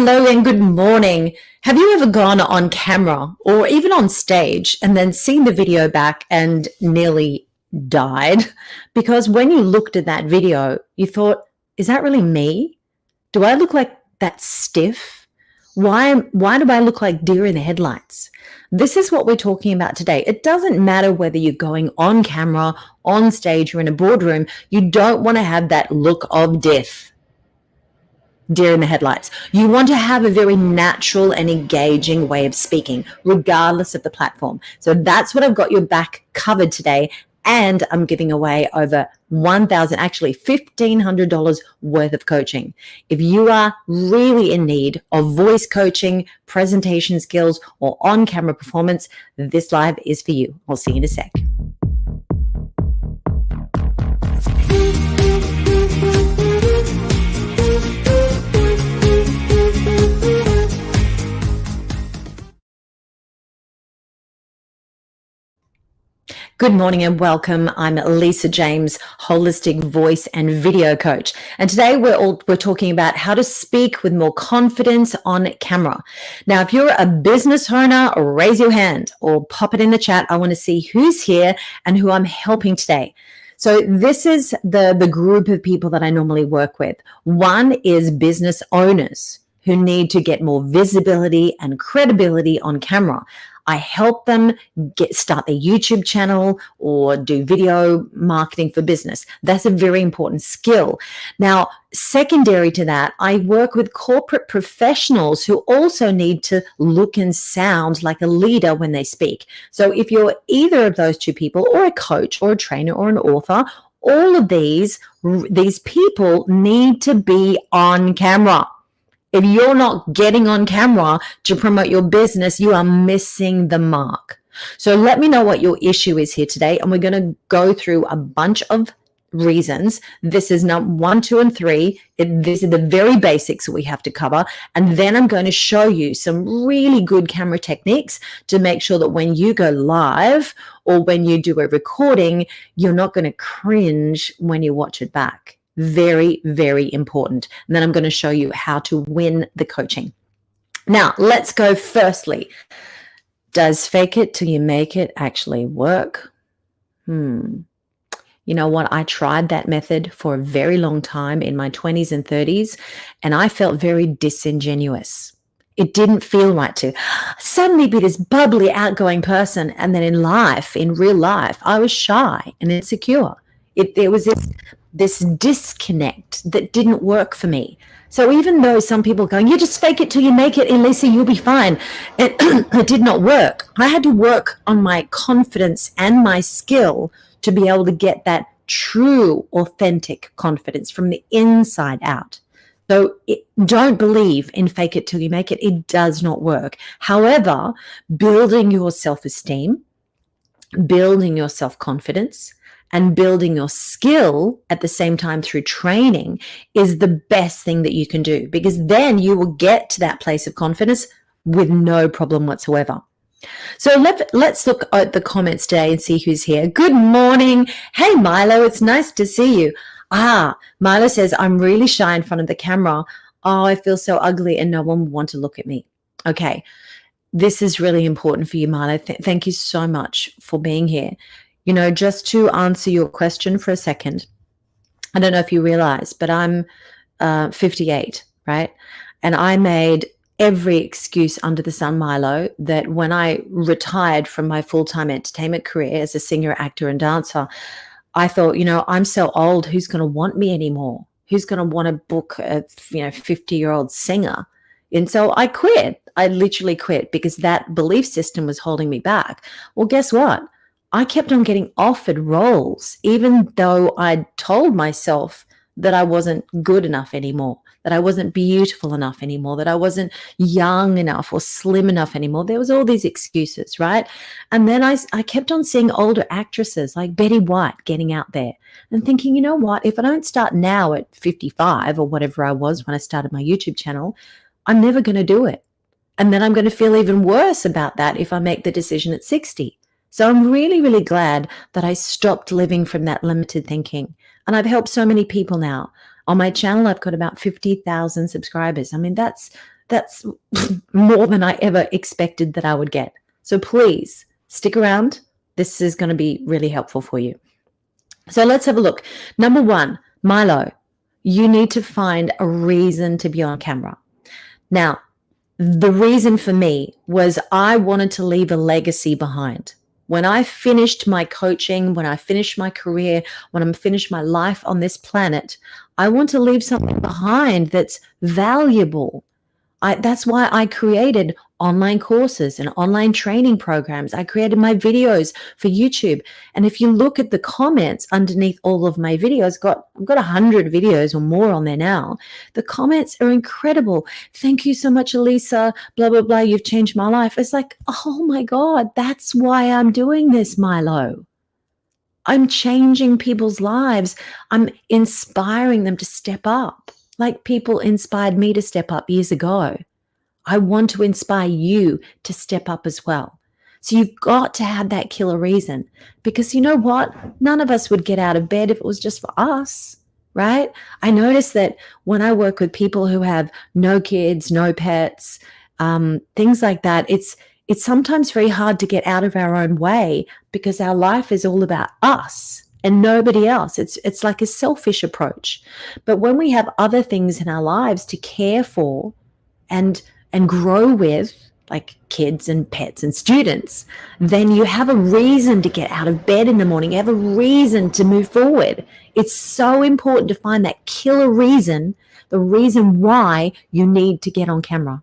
Hello and good morning. Have you ever gone on camera or even on stage and then seen the video back and nearly died? Because when you looked at that video, you thought, is that really me? Do I look like that stiff? Why do I look like deer in the headlights? This is what we're talking about today. It doesn't matter whether you're going on camera, on stage, or in a boardroom. You don't want to have that look of death. Deer in the headlights. You want to have a very natural and engaging way of speaking, regardless of the platform. So that's what I've got your back covered today. And I'm giving away over $1,500 worth of coaching. If you are really in need of voice coaching, presentation skills, or on-camera performance, this live is for you. I'll see you in a sec. Good morning and welcome. I'm Lisa James, holistic voice and video coach. And today we're talking about how to speak with more confidence on camera. Now, if you're a business owner, raise your hand or pop it in the chat. I want to see who's here and who I'm helping today. So this is the group of people that I normally work with. One is business owners who need to get more visibility and credibility on camera. I help them start their YouTube channel or do video marketing for business. That's a very important skill. Now, secondary to that, I work with corporate professionals who also need to look and sound like a leader when they speak. So if you're either of those two people, or a coach or a trainer or an author, all of these people need to be on camera. If you're not getting on camera to promote your business, you are missing the mark. So let me know what your issue is here today. And we're going to go through a bunch of reasons. This is number 1, 2, and 3. These are the very basics that we have to cover. And then I'm going to show you some really good camera techniques to make sure that when you go live or when you do a recording, you're not going to cringe when you watch it back. Very, very important. And then I'm going to show you how to win the coaching. Now, let's go firstly. Does fake it till you make it actually work? You know what? I tried that method for a very long time in my 20s and 30s, and I felt very disingenuous. It didn't feel right to suddenly be this bubbly, outgoing person. And then in real life, I was shy and insecure. There was this disconnect that didn't work for me. So even though some people are going, you just fake it till you make it, Elisa, you'll be fine. It did not work. I had to work on my confidence and my skill to be able to get that true, authentic confidence from the inside out. So don't believe in fake it till you make it. It does not work. However, building your self-esteem, building your self-confidence, and building your skill at the same time through training is the best thing that you can do, because then you will get to that place of confidence with no problem whatsoever. So let's look at the comments today and see who's here. Good morning. Hey, Milo, it's nice to see you. Milo says, I'm really shy in front of the camera. Oh, I feel so ugly and no one will want to look at me. Okay, this is really important for you, Milo. Thank you so much for being here. You know, just to answer your question for a second, I don't know if you realize, but I'm 58, right? And I made every excuse under the sun, Milo, that when I retired from my full-time entertainment career as a singer, actor, and dancer, I thought, you know, I'm so old, who's going to want me anymore? Who's going to want to book a 50-year-old singer? And so I quit. I literally quit because that belief system was holding me back. Well, guess what? I kept on getting offered roles, even though I told myself that I wasn't good enough anymore, that I wasn't beautiful enough anymore, that I wasn't young enough or slim enough anymore. There was all these excuses, right? And then I kept on seeing older actresses like Betty White getting out there and thinking, you know what, if I don't start now at 55 or whatever I was when I started my YouTube channel, I'm never going to do it. And then I'm going to feel even worse about that if I make the decision at 60. So I'm really, really glad that I stopped living from that limited thinking. And I've helped so many people now. On my channel, I've got about 50,000 subscribers. I mean, that's That's more than I ever expected that I would get. So please stick around. This is going to be really helpful for you. So let's have a look. Number one, Milo, you need to find a reason to be on camera. Now, the reason for me was I wanted to leave a legacy behind. When I finished my coaching, when I finished my career, when I finished my life on this planet, I want to leave something behind that's valuable. That's why I created online courses and online training programs. I created my videos for YouTube. And if you look at the comments underneath all of my videos, I've got 100 videos or more on there now. The comments are incredible. Thank you so much, Elisa, blah, blah, blah. You've changed my life. It's like, oh my God, that's why I'm doing this, Milo. I'm changing people's lives. I'm inspiring them to step up, like people inspired me to step up years ago. I want to inspire you to step up as well. So you've got to have that killer reason, because you know what? None of us would get out of bed if it was just for us, right? I notice that when I work with people who have no kids, no pets, things like that, it's sometimes very hard to get out of our own way because our life is all about us and nobody else. It's like a selfish approach. But when we have other things in our lives to care for and grow with, like kids and pets and students, then you have a reason to get out of bed in the morning. You have a reason to move forward. It's so important to find that killer reason, the reason why you need to get on camera.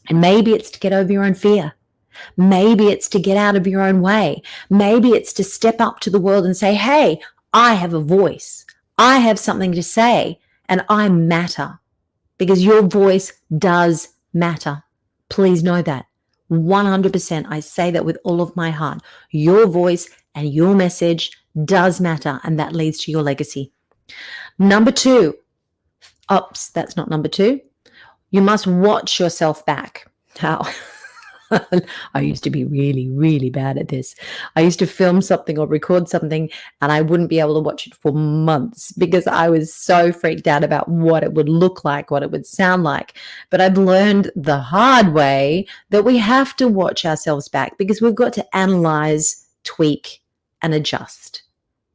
And maybe it's to get over your own fear. Maybe it's to get out of your own way. Maybe it's to step up to the world and say, hey, I have a voice. I have something to say, and I matter, because your voice does matter. Please know that. 100%. I say that with all of my heart. Your voice and your message does matter, and that leads to your legacy. Number two. Oops, that's not number two. You must watch yourself back. How? I used to be really, really bad at this. I used to film something or record something and I wouldn't be able to watch it for months because I was so freaked out about what it would look like, what it would sound like. But I've learned the hard way that we have to watch ourselves back because we've got to analyze, tweak, and adjust.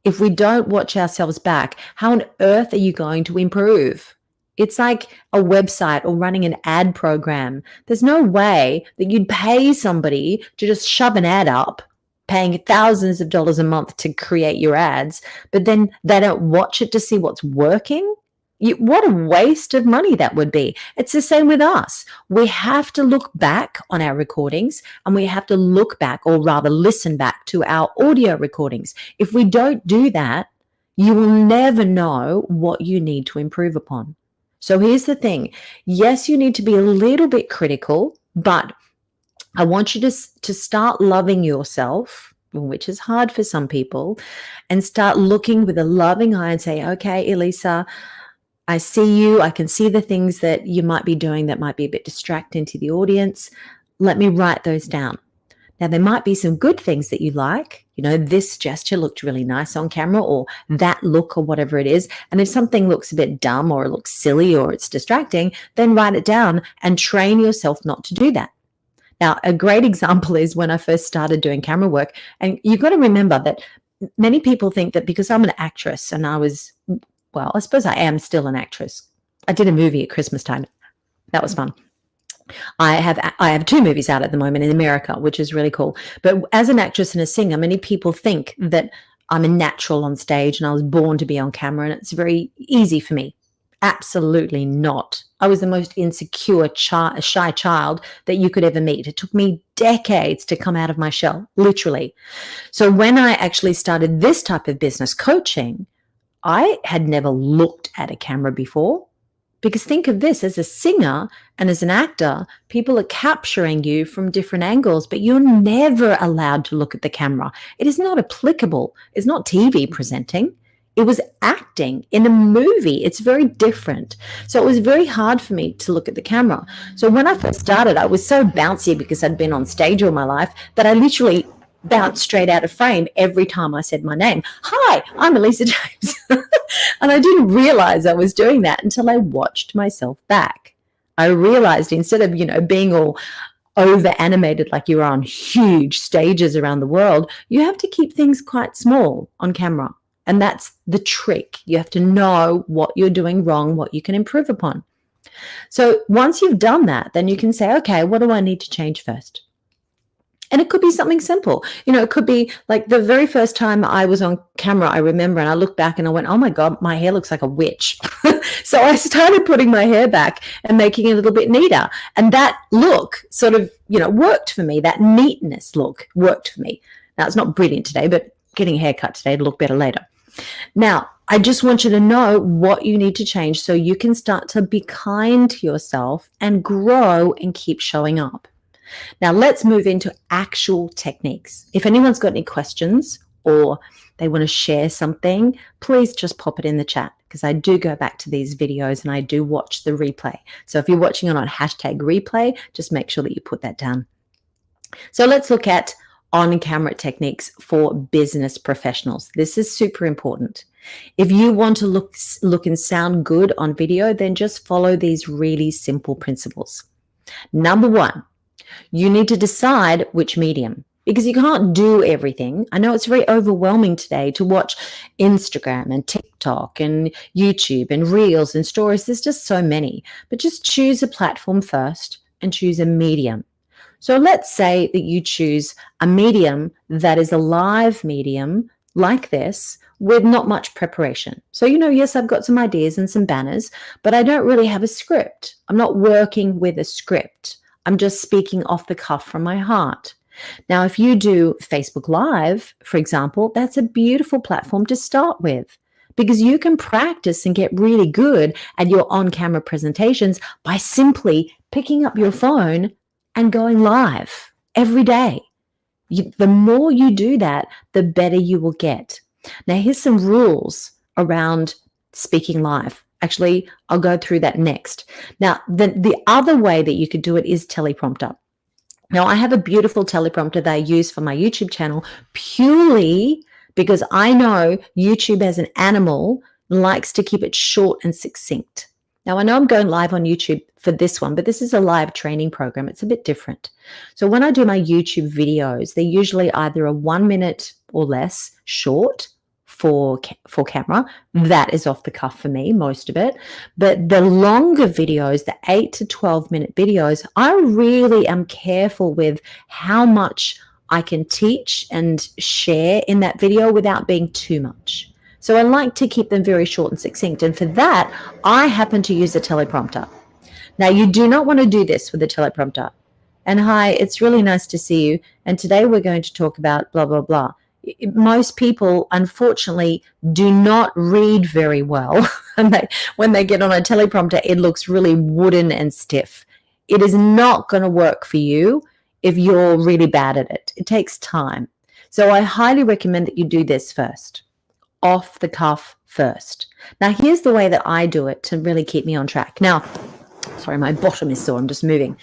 If we don't watch ourselves back, how on earth are you going to improve? It's like a website or running an ad program. There's no way that you'd pay somebody to just shove an ad up, paying thousands of dollars a month to create your ads, but then they don't watch it to see what's working. What a waste of money that would be. It's the same with us. We have to look back on our recordings, and we have to look back, or rather listen back to our audio recordings. If we don't do that, you will never know what you need to improve upon. So here's the thing. Yes, you need to be a little bit critical, but I want you to start loving yourself, which is hard for some people, and start looking with a loving eye and say, okay, Elisa, I see you. I can see the things that you might be doing that might be a bit distracting to the audience. Let me write those down. Now, there might be some good things that you like. You know, this gesture looked really nice on camera, or that look, or whatever it is. And if something looks a bit dumb or it looks silly or it's distracting, then write it down and train yourself not to do that. Now, a great example is when I first started doing camera work. And you've got to remember that many people think that because I'm an actress and I suppose I am still an actress. I did a movie at Christmas time. That was fun. I have 2 movies out at the moment in America, which is really cool. But as an actress and a singer, many people think that I'm a natural on stage and I was born to be on camera and it's very easy for me. Absolutely not. I was the most insecure, shy child that you could ever meet. It took me decades to come out of my shell, literally. So when I actually started this type of business coaching, I had never looked at a camera before. Because think of this, as a singer and as an actor, people are capturing you from different angles, but you're never allowed to look at the camera. It is not applicable. It's not TV presenting. It was acting in a movie. It's very different. So it was very hard for me to look at the camera. So when I first started, I was so bouncy because I'd been on stage all my life that I literally bounced straight out of frame every time I said my name. Hi, I'm Elisa James. And I didn't realize I was doing that until I watched myself back. I realized instead of, being all over animated like you're on huge stages around the world, you have to keep things quite small on camera. And that's the trick. You have to know what you're doing wrong, what you can improve upon. So once you've done that, then you can say, okay, what do I need to change first? And it could be something simple. It could be like the very first time I was on camera, I remember, and I looked back and I went, oh my God, my hair looks like a witch. So I started putting my hair back and making it a little bit neater. And that look sort of, worked for me. That neatness look worked for me. Now, it's not brilliant today, but getting a haircut today to look better later. Now, I just want you to know what you need to change so you can start to be kind to yourself and grow and keep showing up. Now, let's move into actual techniques. If anyone's got any questions or they want to share something, please just pop it in the chat, because I do go back to these videos and I do watch the replay. So if you're watching it on #replay, just make sure that you put that down. So let's look at on-camera techniques for business professionals. This is super important. If you want to look and sound good on video, then just follow these really simple principles. Number one, you need to decide which medium, because you can't do everything. I know it's very overwhelming today to watch Instagram and TikTok and YouTube and Reels and Stories. There's just so many, but just choose a platform first and choose a medium. So let's say that you choose a medium that is a live medium like this with not much preparation. So, yes, I've got some ideas and some banners, but I don't really have a script. I'm not working with a script. I'm just speaking off the cuff from my heart. Now, if you do Facebook Live, for example, that's a beautiful platform to start with, because you can practice and get really good at your on-camera presentations by simply picking up your phone and going live every day. The more you do that, the better you will get. Now, here's some rules around speaking live. Actually, I'll go through that next. Now, the other way that you could do it is teleprompter. Now, I have a beautiful teleprompter that I use for my YouTube channel purely because I know YouTube as an animal likes to keep it short and succinct. Now, I know I'm going live on YouTube for this one, but this is a live training program. It's a bit different. So when I do my YouTube videos, they're usually either a 1 minute or less short for camera. That is off the cuff for me, most of it. But the longer videos, the 8 to 12 minute videos, I really am careful with how much I can teach and share in that video without being too much. So I like to keep them very short and succinct. And for that, I happen to use a teleprompter. Now, you do not want to do this with a teleprompter. And hi, it's really nice to see you. And today we're going to talk about blah, blah, blah. Most people, unfortunately, do not read very well. And when they get on a teleprompter, it looks really wooden and stiff. It is not going to work for you if you're really bad at it. It takes time. So I highly recommend that you do this first. Off the cuff first. Now, here's the way that I do it to really keep me on track. Now, sorry, my bottom is sore. I'm just moving.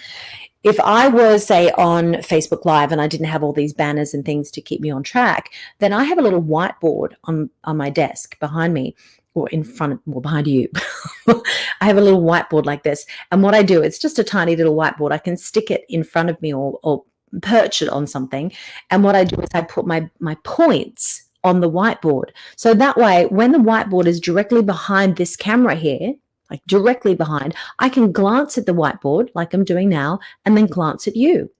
If I was, say, on Facebook Live and I didn't have all these banners and things to keep me on track, then I have a little whiteboard on my desk behind me, or in front of, or behind you. I have a little whiteboard like this. And what I do, it's just a tiny little whiteboard. I can stick it in front of me or perch it on something. And what I do is I put my points on the whiteboard. So that way, when the whiteboard is directly behind this camera here, like directly behind, I can glance at the whiteboard like I'm doing now, and then glance at you,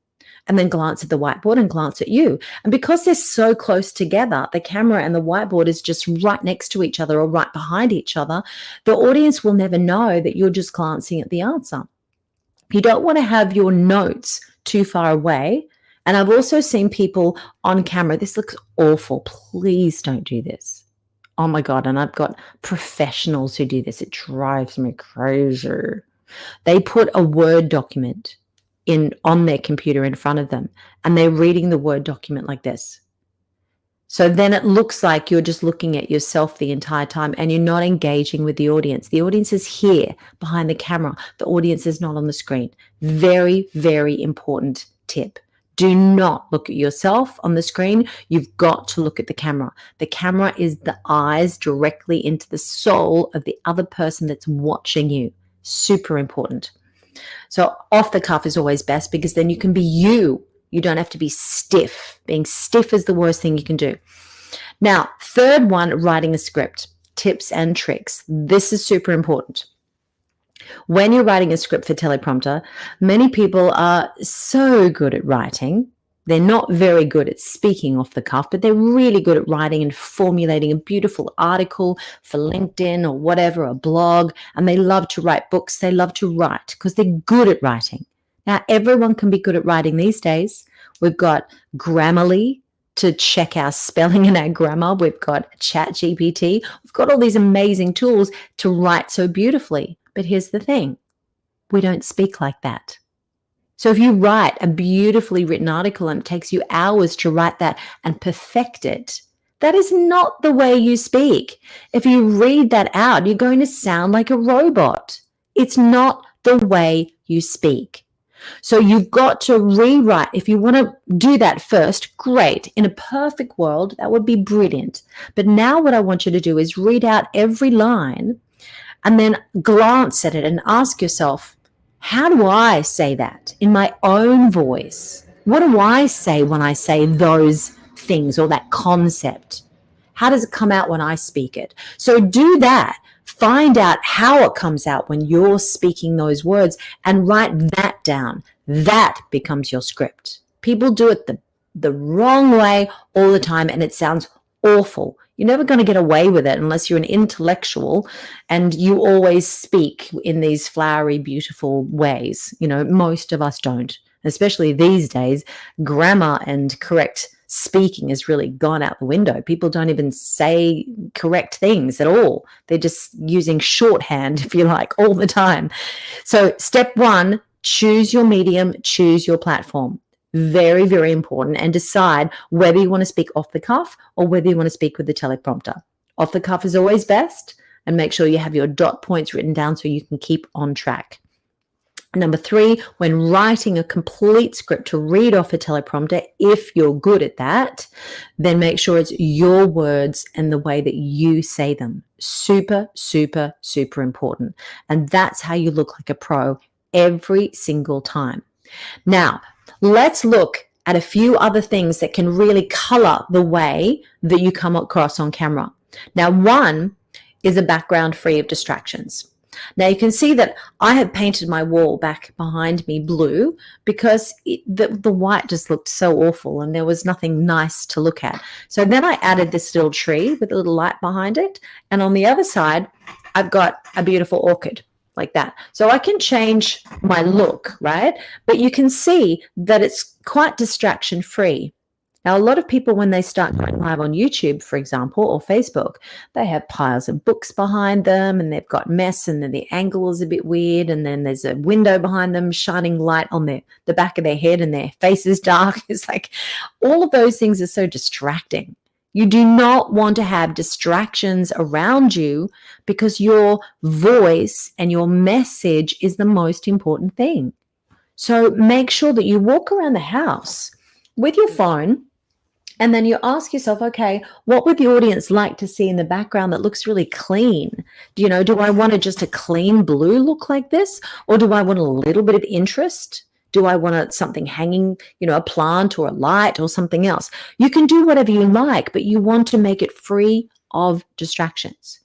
and then glance at the whiteboard and glance at you. And because they're so close together, the camera and the whiteboard is just right next to each other or right behind each other, the audience will never know that you're just glancing at the answer. You don't want to have your notes too far away. And I've also seen people on camera, this looks awful. Please don't do this. Oh my God. And I've got professionals who do this. It drives me crazy. They put a Word document on their computer in front of them, and they're reading the Word document like this. So then it looks like you're just looking at yourself the entire time and you're not engaging with the audience. The audience is here behind the camera. The audience is not on the screen. Very, very important tip. Do not look at yourself on the screen. You've got to look at the camera. The camera is the eyes directly into the soul of the other person that's watching you. Super important. So off the cuff is always best because then you can be you. You don't have to be stiff. Being stiff is the worst thing you can do. Now, third one, writing a script, tips and tricks. This is super important. When you're writing a script for teleprompter, many people are so good at writing. They're not very good at speaking off the cuff, but they're really good at writing and formulating a beautiful article for LinkedIn or whatever, a blog, and they love to write books. They love to write because they're good at writing. Now, everyone can be good at writing these days. We've got Grammarly to check our spelling and our grammar. We've got ChatGPT. We've got all these amazing tools to write so beautifully. But here's the thing. We don't speak like that. So if you write a beautifully written article and it takes you hours to write that and perfect it, that is not the way you speak. If you read that out, you're going to sound like a robot. It's not the way you speak. So you've got to rewrite. If you want to do that first, great. In a perfect world, that would be brilliant. But now what I want you to do is read out every line and then glance at it and ask yourself, how do I say that in my own voice? What do I say when I say those things or that concept? How does it come out when I speak it? So do that. Find out how it comes out when you're speaking those words and write that down. That becomes your script. People do it the wrong way all the time and it sounds awful. You're never going to get away with it unless you're an intellectual and you always speak in these flowery, beautiful ways. You know, most of us don't, especially these days. Grammar and correct speaking has really gone out the window. People don't even say correct things at all. They're just using shorthand, if you like, all the time. So step one, choose your medium, choose your platform. Very, very important, and decide whether you want to speak off the cuff or whether you want to speak with the teleprompter. Off the cuff is always best, and make sure you have your dot points written down so you can keep on track. Number three, when writing a complete script to read off a teleprompter, if you're good at that, then make sure it's your words and the way that you say them. Super, super, super important. And that's how you look like a pro every single time. Now, let's look at a few other things that can really color the way that you come across on camera. Now, one is a background free of distractions. Now, you can see that I have painted my wall back behind me blue because the white just looked so awful and there was nothing nice to look at. So then I added this little tree with a little light behind it. And on the other side, I've got a beautiful orchid like that. So I can change my look, right? But you can see that it's quite distraction free. Now, a lot of people, when they start going live on YouTube, for example, or Facebook, they have piles of books behind them and they've got mess and then the angle is a bit weird and then there's a window behind them shining light on the back of their head and their face is dark. It's like all of those things are so distracting. You do not want to have distractions around you because your voice and your message is the most important thing. So make sure that you walk around the house with your phone and then you ask yourself, okay, what would the audience like to see in the background that looks really clean? Do I want just a clean blue look like this? Or do I want a little bit of interest? Do I want something hanging, a plant or a light or something else? You can do whatever you like, but you want to make it free of distractions.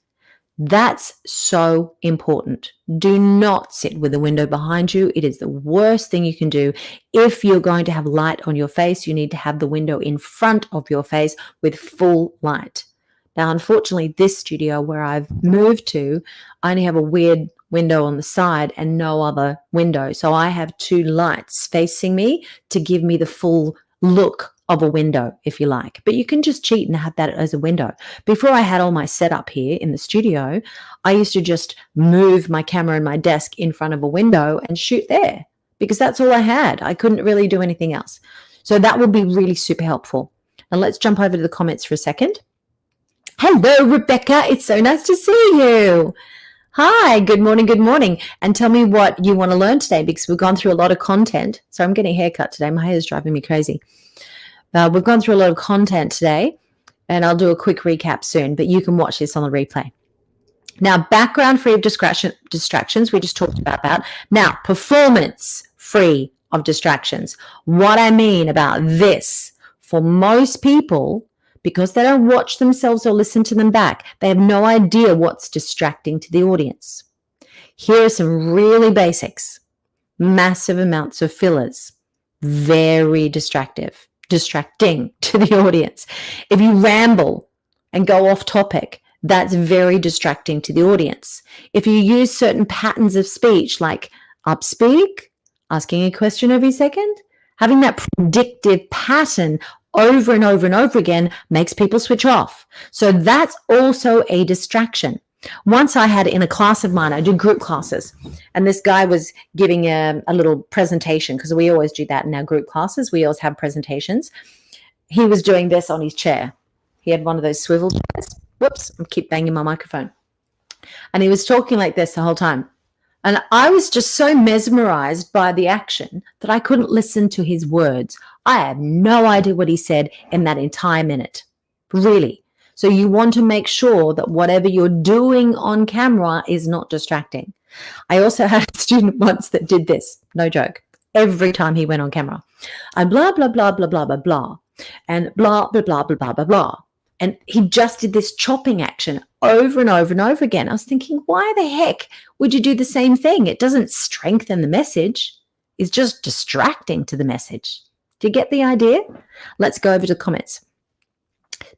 That's so important. Do not sit with a window behind you. It is the worst thing you can do. If you're going to have light on your face, you need to have the window in front of your face with full light. Now, unfortunately, this studio where I've moved to, I only have a weird window on the side and no other window. So I have two lights facing me to give me the full look of a window, if you like. But you can just cheat and have that as a window. Before I had all my setup here in the studio, I used to just move my camera and my desk in front of a window and shoot there because that's all I had. I couldn't really do anything else. So that would be really super helpful. Now let's jump over to the comments for a second. Hello, Rebecca. It's so nice to see you. Hi, good morning. And tell me what you want to learn today because we've gone through a lot of content. So I'm getting a haircut today. My hair is driving me crazy. We've gone through a lot of content today and I'll do a quick recap soon, but you can watch this on the replay. Now, background free of distractions, we just talked about that. Now, performance free of distractions. What I mean about this, for most people, because they don't watch themselves or listen to them back, they have no idea what's distracting to the audience. Here are some really basics. Massive amounts of fillers. Very distracting to the audience. If you ramble and go off topic, that's very distracting to the audience. If you use certain patterns of speech like upspeak, asking a question every second, having that predictive pattern over and over and over again makes people switch off. So that's also a distraction. Once I had in a class of mine, I do group classes, and this guy was giving a little presentation, because we always do that in our group classes. We always have presentations. He was doing this on his chair. He had one of those swivel chairs. Whoops, I keep banging my microphone. And he was talking like this the whole time. And I was just so mesmerized by the action that I couldn't listen to his words. I have no idea what he said in that entire minute, really. So you want to make sure that whatever you're doing on camera is not distracting. I also had a student once that did this, no joke, every time he went on camera. And blah, blah, blah, blah, blah, blah, blah, and blah, blah, blah, blah, blah, blah, blah. And he just did this chopping action over and over and over again. I was thinking, why the heck would you do the same thing? It doesn't strengthen the message. It's just distracting to the message. Do you get the idea? Let's go over to the comments.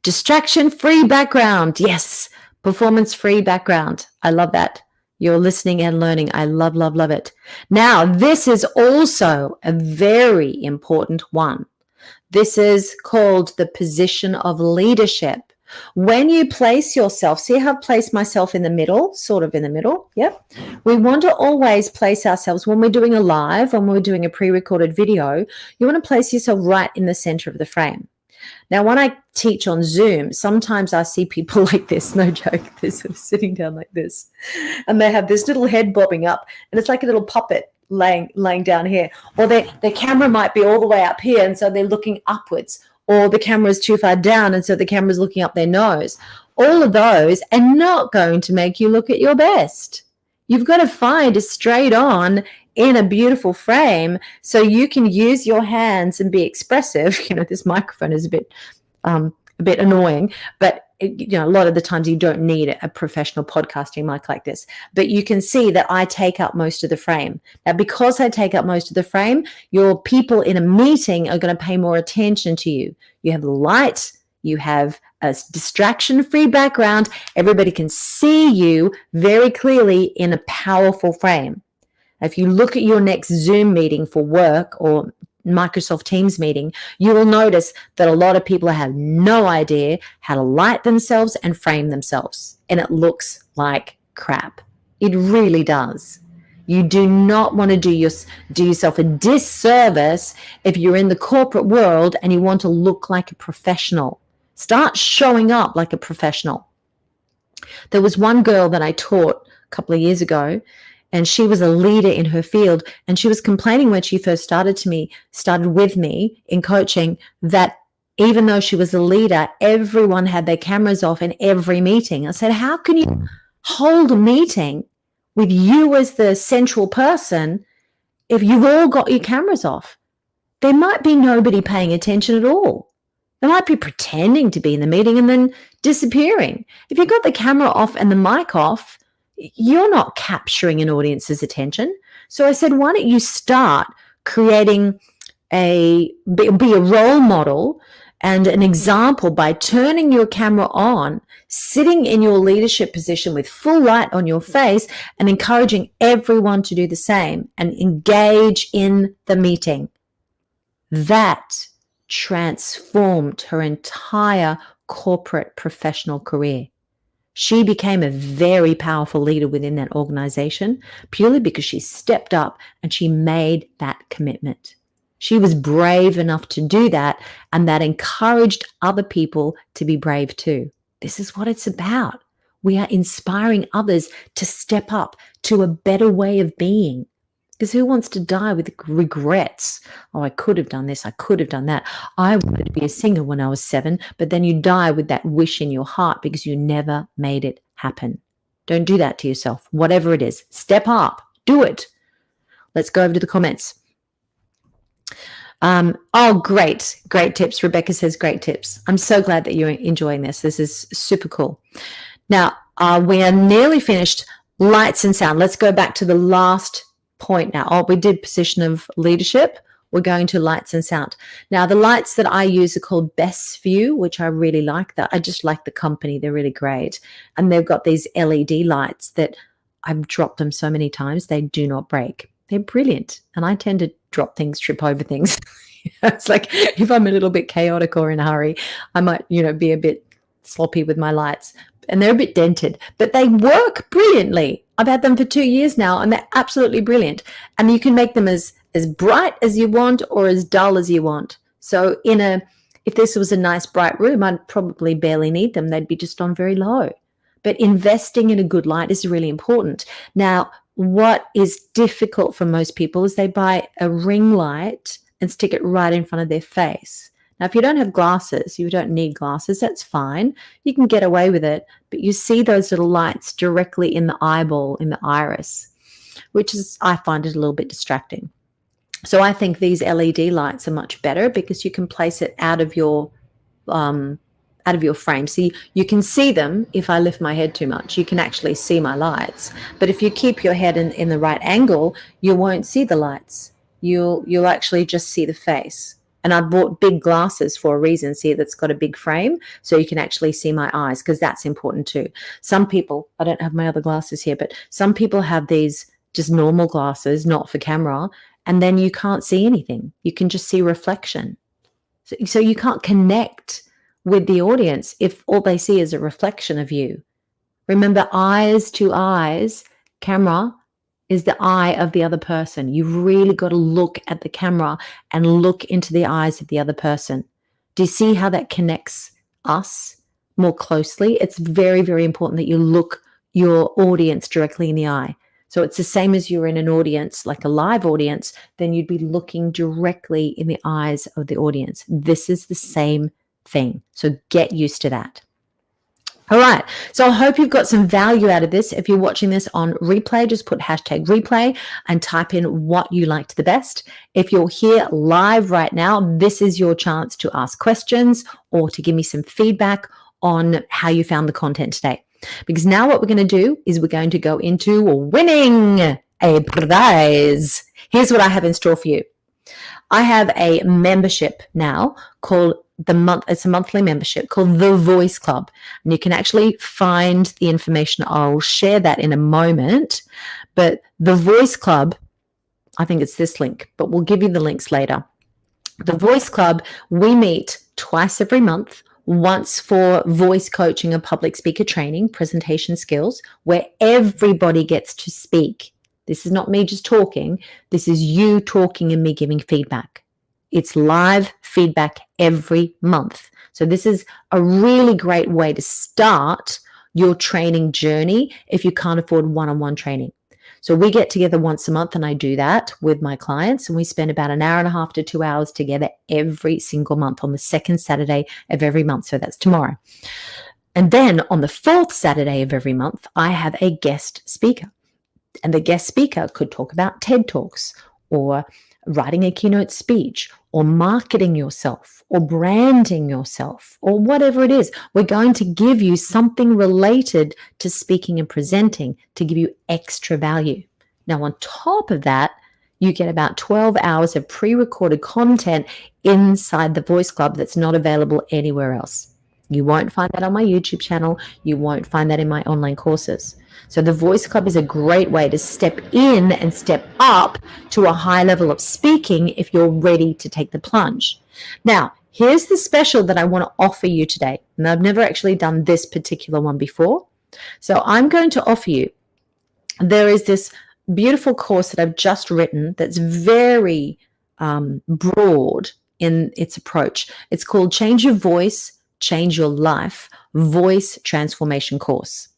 Distraction-free background. Yes. Performance-free background. I love that. You're listening and learning. I love, love, love it. Now, this is also a very important one. This is called the position of leadership. When you place yourself, see how I've placed myself in the middle, sort of in the middle. Yep. We want to always place ourselves when we're doing a live, when we're doing a pre-recorded video, you want to place yourself right in the center of the frame. Now, when I teach on Zoom, sometimes I see people like this, no joke, they're sort of sitting down like this, and they have this little head bobbing up, and it's like a little puppet laying down here, or their camera might be all the way up here, and so they're looking upwards, or the camera is too far down, and so the camera is looking up their nose. All of those are not going to make you look at your best. You've got to find a straight on in a beautiful frame so you can use your hands and be expressive. You know, this microphone is a bit annoying, but a lot of the times you don't need a professional podcasting mic like this. But you can see that I take up most of the frame. Now, because I take up most of the frame, your people in a meeting are going to pay more attention to you. You have light, you have a distraction-free background. Everybody can see you very clearly in a powerful frame. If you look at your next Zoom meeting for work or Microsoft Teams meeting, you will notice that a lot of people have no idea how to light themselves and frame themselves, and it looks like crap. It really does. You do not want to do yourself a disservice if you're in the corporate world and you want to look like a professional. Start showing up like a professional. There was one girl that I taught a couple of years ago, and she was a leader in her field, and she was complaining when she first started with me in coaching that even though she was a leader, everyone had their cameras off in every meeting. I said, how can you hold a meeting with you as the central person if you've all got your cameras off? There might be nobody paying attention at all. They might be pretending to be in the meeting and then disappearing. If you've got the camera off and the mic off, you're not capturing an audience's attention. So I said, why don't you start creating be a role model and an example by turning your camera on, sitting in your leadership position with full light on your face, and encouraging everyone to do the same and engage in the meeting. That transformed her entire corporate professional career. She became a very powerful leader within that organization purely because she stepped up and she made that commitment. She was brave enough to do that, and that encouraged other people to be brave too. This is what it's about. We are inspiring others to step up to a better way of being. Because who wants to die with regrets? Oh, I could have done this. I could have done that. I wanted to be a singer when I was 7, but then you die with that wish in your heart because you never made it happen. Don't do that to yourself. Whatever it is, step up, do it. Let's go over to the comments. Oh, great tips. Rebecca says great tips. I'm so glad that you're enjoying this. This is super cool. Now, we are nearly finished. Lights and sound. Let's go back to the last point now. Oh, we did position of leadership. We're going to lights and sound. Now, the lights that I use are called Best View, which I really like. I just like the company. They're really great. And they've got these LED lights that I've dropped them so many times. They do not break. They're brilliant. And I tend to drop things, trip over things. It's like if I'm a little bit chaotic or in a hurry, I might, be a bit sloppy with my lights. And they're a bit dented, but they work brilliantly. I've had them for 2 years now, and they're absolutely brilliant. And you can make them as bright as you want or as dull as you want. So if this was a nice bright room, I'd probably barely need them. They'd be just on very low. But investing in a good light is really important. Now, what is difficult for most people is they buy a ring light and stick it right in front of their face. Now, if you don't have glasses, you don't need glasses, that's fine. You can get away with it, but you see those little lights directly in the eyeball, in the iris, which is, I find it a little bit distracting. So I think these LED lights are much better because you can place it out of your frame. So you can see them. If I lift my head too much, you can actually see my lights. But if you keep your head in the right angle, you won't see the lights. You'll actually just see the face. And I bought big glasses for a reason. See, that's got a big frame, so you can actually see my eyes, because that's important too. Some people, I don't have my other glasses here, but some people have these just normal glasses, not for camera, and then you can't see anything. You can just see reflection. So you can't connect with the audience if all they see is a reflection of you. Remember, eyes to eyes, camera is the eye of the other person. You've really got to look at the camera and look into the eyes of the other person. Do you see how that connects us more closely? It's very, very important that you look your audience directly in the eye. So it's the same as you're in an audience, like a live audience, then you'd be looking directly in the eyes of the audience. This is the same thing. So get used to that. All right. So I hope you've got some value out of this. If you're watching this on replay, just put #replay and type in what you liked the best. If you're here live right now, this is your chance to ask questions or to give me some feedback on how you found the content today. Because now what we're going to do is we're going to go into winning a prize. Here's what I have in store for you. I have a membership now called it's a monthly membership called The Voice Club. And you can actually find the information. I'll share that in a moment. But The Voice Club, I think it's this link, but we'll give you the links later. The Voice Club, we meet twice every month, once for voice coaching and public speaker training, presentation skills, where everybody gets to speak. This is not me just talking. This is you talking and me giving feedback. It's live feedback every month. So this is a really great way to start your training journey if you can't afford one-on-one training. So we get together once a month, and I do that with my clients, and we spend about an hour and a half to 2 hours together every single month on the second Saturday of every month. So that's tomorrow. And then on the fourth Saturday of every month, I have a guest speaker. And the guest speaker could talk about TED Talks or writing a keynote speech or marketing yourself or branding yourself or whatever it is. We're going to give you something related to speaking and presenting to give you extra value. Now, on top of that, you get about 12 hours of pre-recorded content inside the Voice Club that's not available anywhere else. You won't find that on my YouTube channel. You won't find that in my online courses. So the Voice Club is a great way to step in and step up to a high level of speaking if you're ready to take the plunge. Now, here's the special that I want to offer you today. And I've never actually done this particular one before. So I'm going to offer you, there is this beautiful course that I've just written that's very broad in its approach. It's called Change Your Voice, Change Your Life Voice Transformation Course.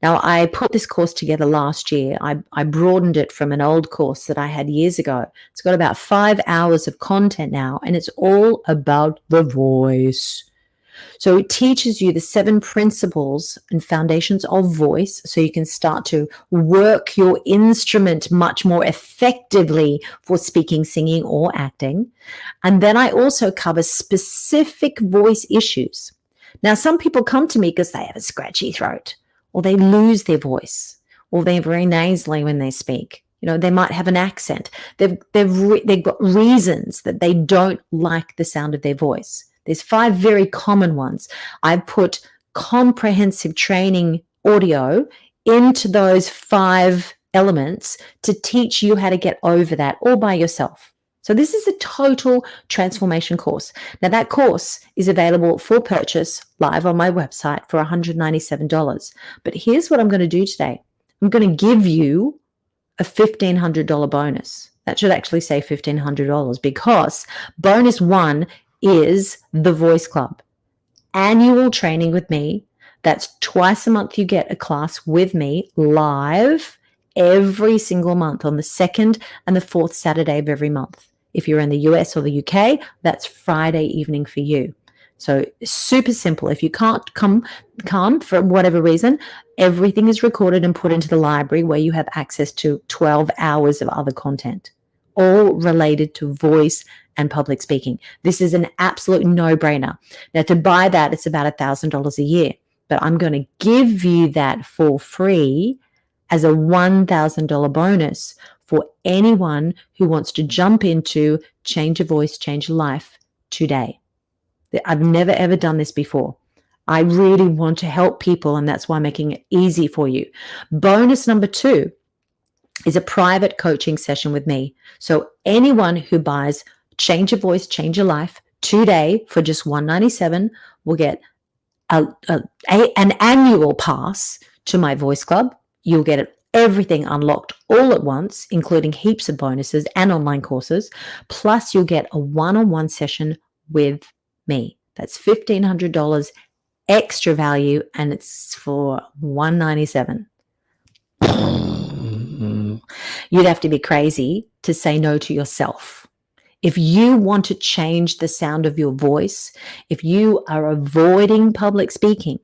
Now, I put this course together last year. I broadened it from an old course that I had years ago. It's got about 5 hours of content now, and it's all about the voice. So it teaches you the 7 principles and foundations of voice so you can start to work your instrument much more effectively for speaking, singing, or acting. And then I also cover specific voice issues. Now, some people come to me because they have a scratchy throat, or they lose their voice, or they're very nasally when they speak. They might have an accent. They've got reasons that they don't like the sound of their voice. There's 5 very common ones. I've put comprehensive training audio into those 5 elements to teach you how to get over that all by yourself. So this is a total transformation course. Now, that course is available for purchase live on my website for $197. But here's what I'm going to do today. I'm going to give you a $1,500 bonus. That should actually say $1,500 because bonus 1 is the Voice Club. Annual training with me. That's twice a month you get a class with me live every single month on the 2nd and the 4th Saturday of every month. If you're in the US or the UK, that's Friday evening for you. So super simple. If you can't come for whatever reason, everything is recorded and put into the library where you have access to 12 hours of other content, all related to voice and public speaking. This is an absolute no-brainer. Now, to buy that, it's about $1,000 a year, but I'm going to give you that for free as a $1,000 bonus for anyone who wants to jump into Change Your Voice, Change Your Life today. I've never, ever done this before. I really want to help people, and that's why I'm making it easy for you. Bonus number 2 is a private coaching session with me. So anyone who buys Change Your Voice, Change Your Life today for just $197 will get an annual pass to my Voice Club. You'll get everything unlocked all at once, including heaps of bonuses and online courses. Plus, you'll get a one-on-one session with me. That's $1,500 extra value, and it's for $197. You'd have to be crazy to say no to yourself. If you want to change the sound of your voice, if you are avoiding public speaking,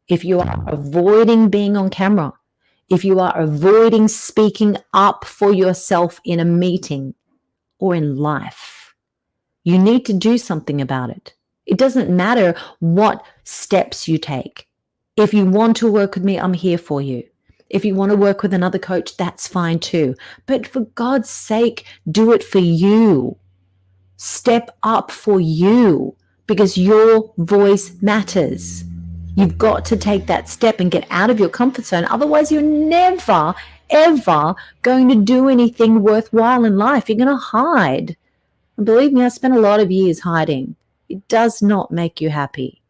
if you are avoiding being on camera, if you are avoiding speaking up for yourself in a meeting or in life, you need to do something about it. It doesn't matter what steps you take. If you want to work with me, I'm here for you. If you want to work with another coach, that's fine too. But for God's sake, do it for you. Step up for you because your voice matters. You've got to take that step and get out of your comfort zone. Otherwise, you're never, ever going to do anything worthwhile in life. You're going to hide. And believe me, I spent a lot of years hiding. It does not make you happy.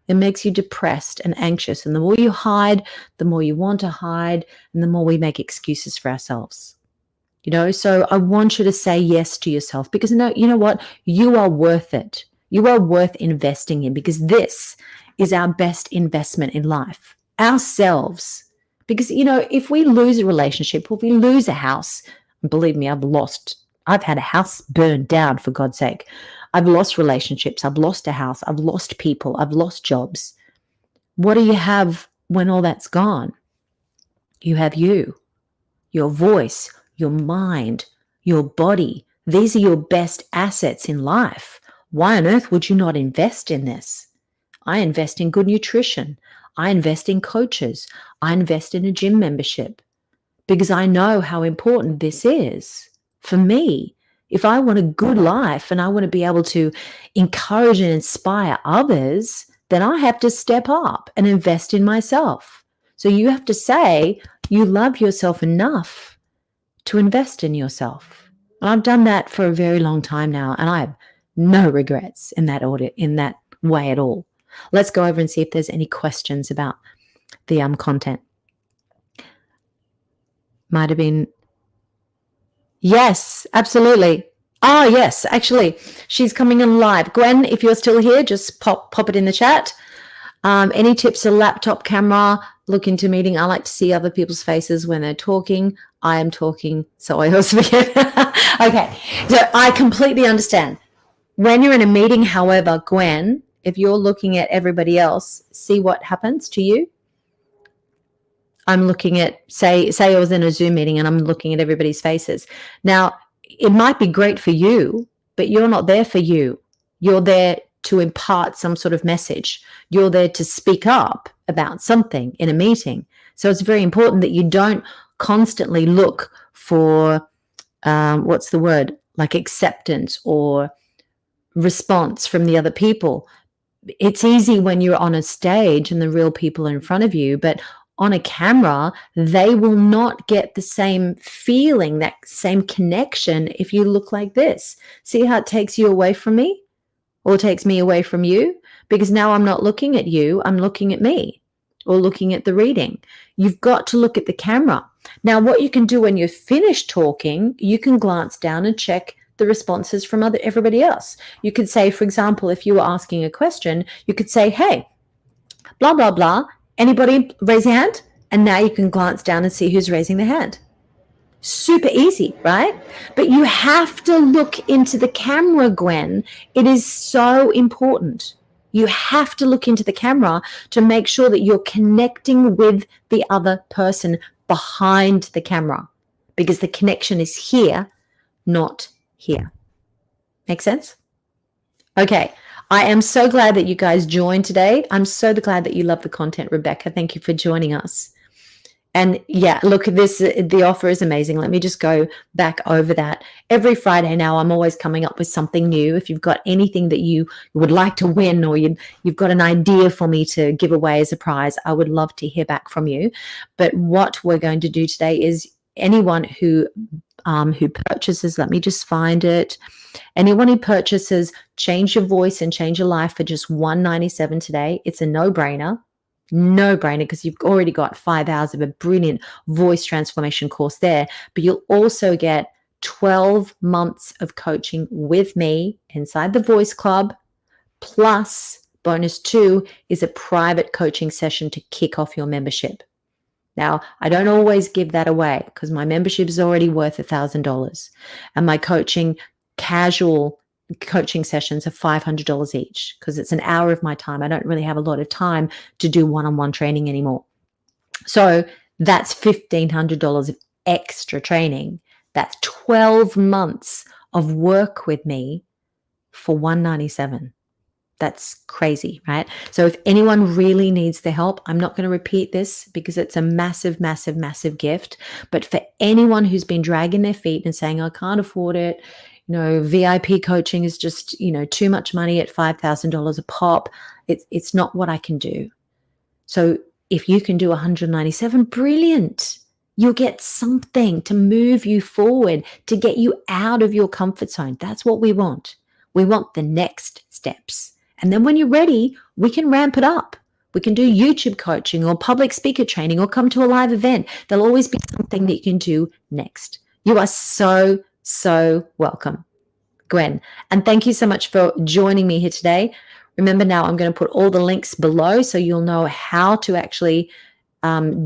It makes you depressed and anxious. And the more you hide, the more you want to hide, and the more we make excuses for ourselves. So I want you to say yes to yourself because you know what? You are worth it. You are worth investing in because this is our best investment in life, ourselves. Because, if we lose a relationship or if we lose a house, believe me, I've had a house burned down, for God's sake. I've lost relationships. I've lost a house. I've lost people. I've lost jobs. What do you have when all that's gone? You have you, your voice, your mind, your body. These are your best assets in life. Why on earth would you not invest in this? I invest in good nutrition. I invest in coaches. I invest in a gym membership because I know how important this is for me. If I want a good life and I want to be able to encourage and inspire others, then I have to step up and invest in myself. So you have to say you love yourself enough to invest in yourself. And I've done that for a very long time now, and I have no regrets in that way at all. Let's go over and see if there's any questions about the content. Might have been. Yes, absolutely. Oh, yes, actually, she's coming in live. Gwen, if you're still here, just pop it in the chat. Any tips? A laptop camera, look into meeting. I like to see other people's faces when they're talking. I am talking, so I always forget. Okay, so I completely understand. When you're in a meeting, however, Gwen, If you're looking at everybody else, see what happens to you. I'm looking at, say I was in a Zoom meeting and I'm looking at everybody's faces. Now, it might be great for you, but you're not there for you. You're there to impart some sort of message. You're there to speak up about something in a meeting. So it's very important that you don't constantly look for, what's the word, like acceptance or response from the other people. It's easy when you're on a stage and the real people are in front of you, but on a camera, they will not get the same feeling, that same connection if you look like this. See how it takes you away from me, or takes me away from you? Because now I'm not looking at you, I'm looking at me, or looking at the reading. You've got to look at the camera. Now, what you can do when you're finished talking, you can glance down and check the responses from everybody else. You could say, for example, if you were asking a question, you could say, hey, blah, blah, blah. Anybody raise a hand? And now you can glance down and see who's raising the hand. Super easy, right? But you have to look into the camera, Gwen. It is so important. You have to look into the camera to make sure that you're connecting with the other person behind the camera, because the connection is here, not here. Make sense? Okay. I am so glad that you guys joined today. I'm so glad that you love the content, Rebecca. Thank you for joining us. And yeah, look at this. The offer is amazing. Let me just go back over that. Every Friday now, I'm always coming up with something new. If you've got anything that you would like to win, or you've got an idea for me to give away as a prize, I would love to hear back from you. But what we're going to do today is anyone who purchases, let me just find it. Anyone who purchases Change Your Voice and Change Your Life for just $197 today, it's a no-brainer. No-brainer, because you've already got 5 hours of a brilliant voice transformation course there, but you'll also get 12 months of coaching with me inside the Voice Club, plus bonus 2 is a private coaching session to kick off your membership. Now, I don't always give that away because my membership is already worth $1,000, and my casual coaching sessions are $500 each, because it's an hour of my time. I don't really have a lot of time to do one-on-one training anymore. So that's $1,500 of extra training. That's 12 months of work with me for $197. That's crazy, right? So if anyone really needs the help, I'm not going to repeat this because it's a massive, massive, massive gift. But for anyone who's been dragging their feet and saying, I can't afford it, VIP coaching is just, too much money at $5,000 a pop. It's not what I can do. So if you can do $197, brilliant. You'll get something to move you forward, to get you out of your comfort zone. That's what we want. We want the next steps. And then when you're ready, we can ramp it up. We can do YouTube coaching or public speaker training or come to a live event. There'll always be something that you can do next. You are so, so welcome, Gwen. And thank you so much for joining me here today. Remember, now I'm going to put all the links below so you'll know how to actually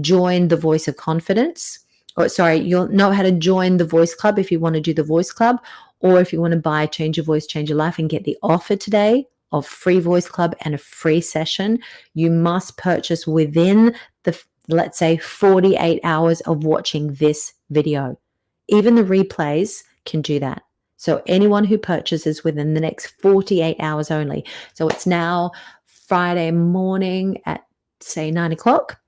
join the Voice of Confidence. You'll know how to join the Voice Club if you want to do the Voice Club, or if you want to buy Change Your Voice, Change Your Life and get the offer today of free Voice Club and a free session. You must purchase within the, let's say, 48 hours of watching this video. Even the replays can do that. So anyone who purchases within the next 48 hours only. So it's now Friday morning at, say, 9 o'clock.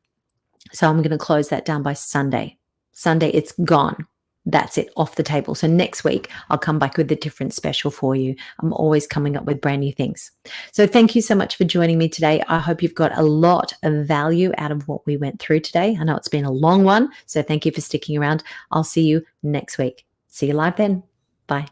So I'm going to close that down by Sunday. Sunday, it's gone. That's it, off the table. So next week, I'll come back with a different special for you. I'm always coming up with brand new things. So thank you so much for joining me today. I hope you've got a lot of value out of what we went through today. I know it's been a long one, so thank you for sticking around. I'll see you next week. See you live then. Bye.